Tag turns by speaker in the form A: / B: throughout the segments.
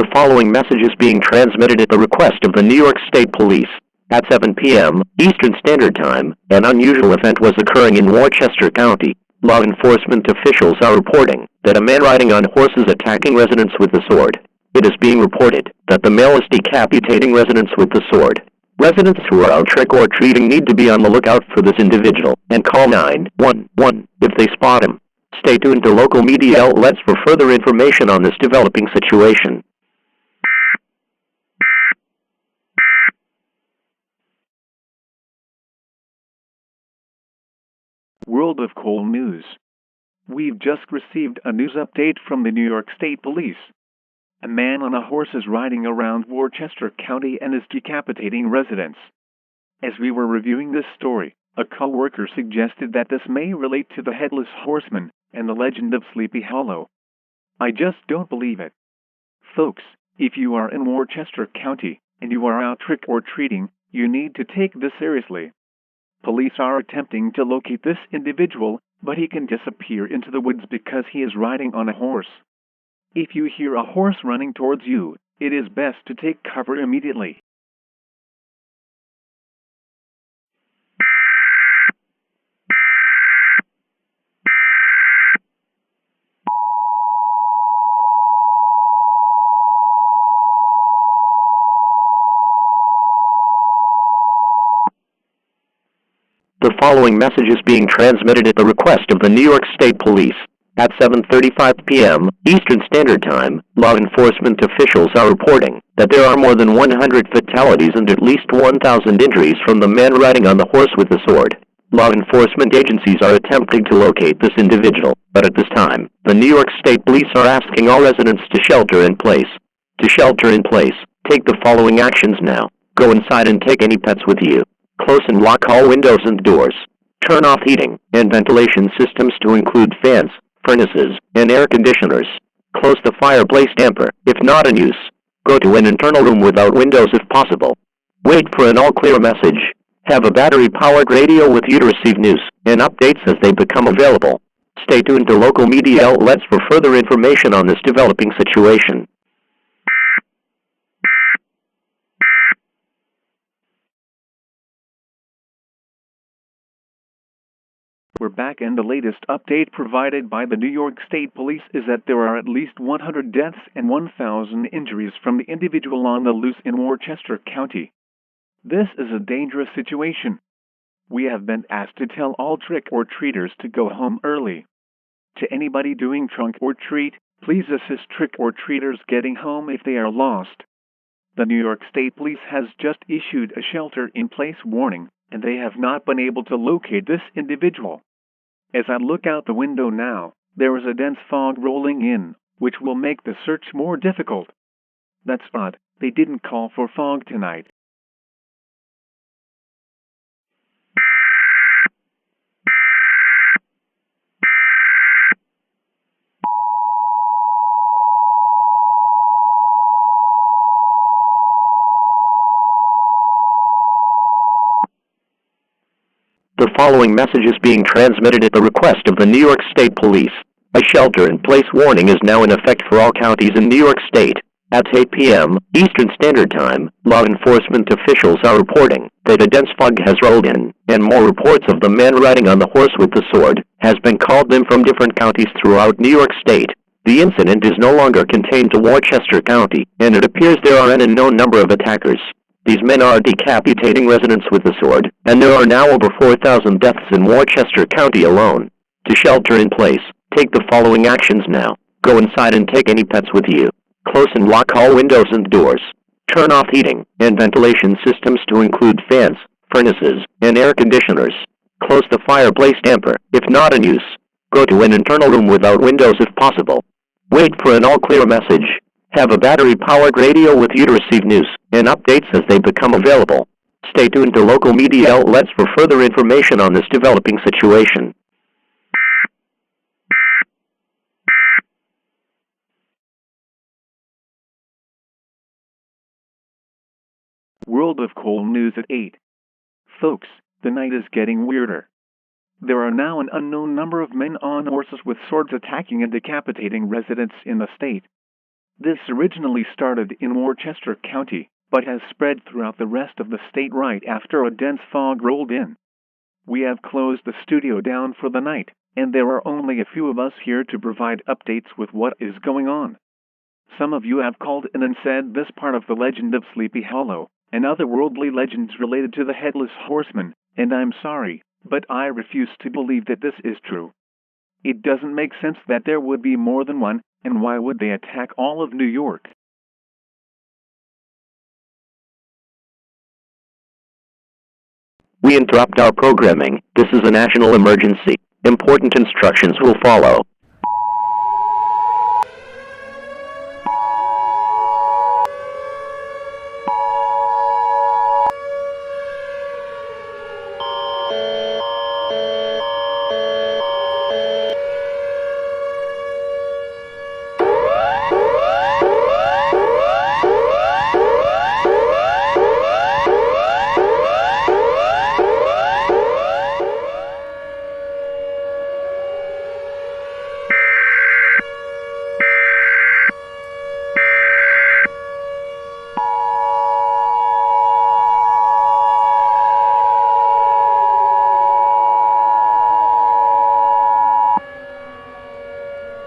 A: The following message is being transmitted at the request of the New York State Police. At 7 p.m. Eastern Standard Time, an unusual event was occurring in Worcester County. Law enforcement officials are reporting that a man riding on horse is attacking residents with a sword. It is being reported that the male is decapitating residents with the sword. Residents who are out trick-or-treating need to be on the lookout for this individual and call 911 if they spot him. Stay tuned to local media outlets for further information on this developing situation.
B: World of Cool News. We've just received a news update from the New York State Police. A man on a horse is riding around Worcester County and is decapitating residents. As we were reviewing this story, a co-worker suggested that this may relate to the Headless Horsemen and the legend of Sleepy Hollow. I just don't believe it. Folks, if you are in Worcester County and you are out trick-or-treating, you need to take this seriously. Police are attempting to locate this individual, but he can disappear into the woods because he is riding on a horse. If you hear a horse running towards you, it is best to take cover immediately.
A: The following message is being transmitted at the request of the New York State Police. At 7:35 p.m. Eastern Standard Time, law enforcement officials are reporting that there are more than 100 fatalities and at least 1,000 injuries from the man riding on the horse with the sword. Law enforcement agencies are attempting to locate this individual, but at this time, the New York State Police are asking all residents to shelter in place. To shelter in place, take the following actions now. Go inside and take any pets with you. Close and lock all windows and doors. Turn off heating and ventilation systems to include fans, furnaces, and air conditioners. Close the fireplace damper, if not in use. Go to an internal room without windows if possible. Wait for an all-clear message. Have a battery-powered radio with you to receive news and updates as they become available. Stay tuned to local media outlets for further information on this developing situation.
B: We're back, and the latest update provided by the New York State Police is that there are at least 100 deaths and 1,000 injuries from the individual on the loose in Worcester County. This is a dangerous situation. We have been asked to tell all trick-or-treaters to go home early. To anybody doing trunk-or-treat, please assist trick-or-treaters getting home if they are lost. The New York State Police has just issued a shelter-in-place warning, and they have not been able to locate this individual. As I look out the window now, there is a dense fog rolling in, which will make the search more difficult. That's odd, they didn't call for fog tonight.
A: The following message is being transmitted at the request of the New York State Police. A shelter-in-place warning is now in effect for all counties in New York State. At 8 p.m. Eastern Standard Time, law enforcement officials are reporting that a dense fog has rolled in, and more reports of the man riding on the horse with the sword has been called in from different counties throughout New York State. The incident is no longer contained to Worcester County, and it appears there are an unknown number of attackers. These men are decapitating residents with the sword, and there are now over 4,000 deaths in Worcester County alone. To shelter in place, take the following actions now. Go inside and take any pets with you. Close and lock all windows and doors. Turn off heating and ventilation systems to include fans, furnaces, and air conditioners. Close the fireplace damper, if not in use. Go to an internal room without windows if possible. Wait for an all-clear message. Have a battery-powered radio with you to receive news and updates as they become available. Stay tuned to local media outlets for further information on this developing situation.
B: World of Cool News at 8. Folks, the night is getting weirder. There are now an unknown number of men on horses with swords attacking and decapitating residents in the state. This originally started in Worcester County, but has spread throughout the rest of the state right after a dense fog rolled in. We have closed the studio down for the night, and there are only a few of us here to provide updates with what is going on. Some of you have called in and said this part of the legend of Sleepy Hollow, and other worldly legends related to the Headless Horsemen, and I'm sorry, but I refuse to believe that this is true. It doesn't make sense that there would be more than one, and why would they attack all of New York?
A: We interrupt our programming. This is a national emergency. Important instructions will follow.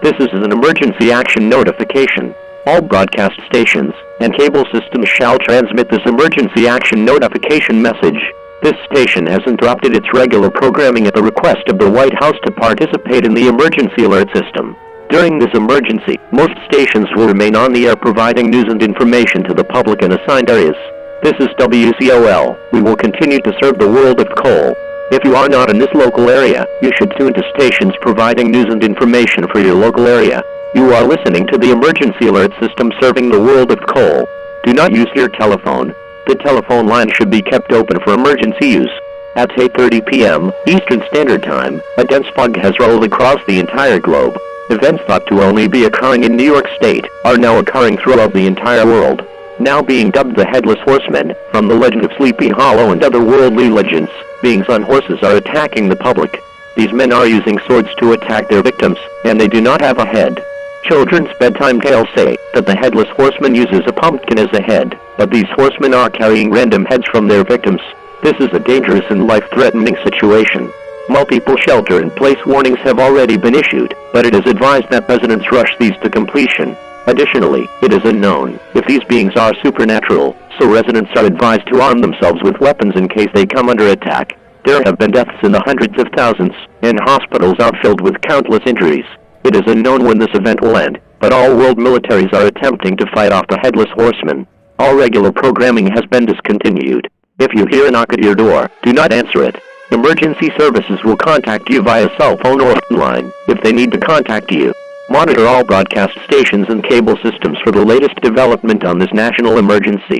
A: This is an emergency action notification. All broadcast stations and cable systems shall transmit this emergency action notification message. This station has interrupted its regular programming at the request of the White House to participate in the emergency alert system. During this emergency, most stations will remain on the air providing news and information to the public in assigned areas. This is WCOL. We will continue to serve the world of coal. If you are not in this local area, you should tune to stations providing news and information for your local area. You are listening to the emergency alert system serving the world of coal. Do not use your telephone. The telephone line should be kept open for emergency use. At 8:30 p.m. Eastern Standard Time, a dense fog has rolled across the entire globe. Events thought to only be occurring in New York State are now occurring throughout the entire world. Now being dubbed the Headless Horsemen, from the legend of Sleepy Hollow and other worldly legends, beings on horses are attacking the public. These men are using swords to attack their victims, and they do not have a head. Children's bedtime tales say that the Headless Horseman uses a pumpkin as a head, but these horsemen are carrying random heads from their victims. This is a dangerous and life-threatening situation. Multiple shelter-in-place warnings have already been issued, but it is advised that residents rush these to completion. Additionally, it is unknown if these beings are supernatural, so residents are advised to arm themselves with weapons in case they come under attack. There have been deaths in the hundreds of thousands, and hospitals are filled with countless injuries. It is unknown when this event will end, but all world militaries are attempting to fight off the Headless Horsemen. All regular programming has been discontinued. If you hear a knock at your door, do not answer it. Emergency services will contact you via cell phone or hotline if they need to contact you. Monitor all broadcast stations and cable systems for the latest development on this national emergency.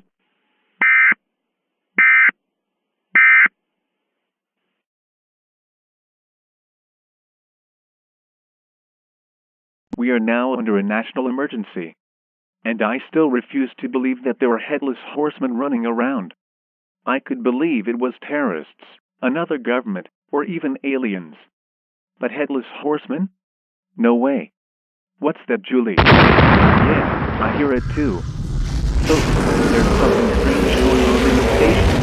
B: We are now under a national emergency, and I still refuse to believe that there are headless horsemen running around. I could believe it was terrorists, another government, or even aliens. But headless horsemen? No way. What's that, Julie? Yeah, I hear it too. So, there's something strange going on in the station.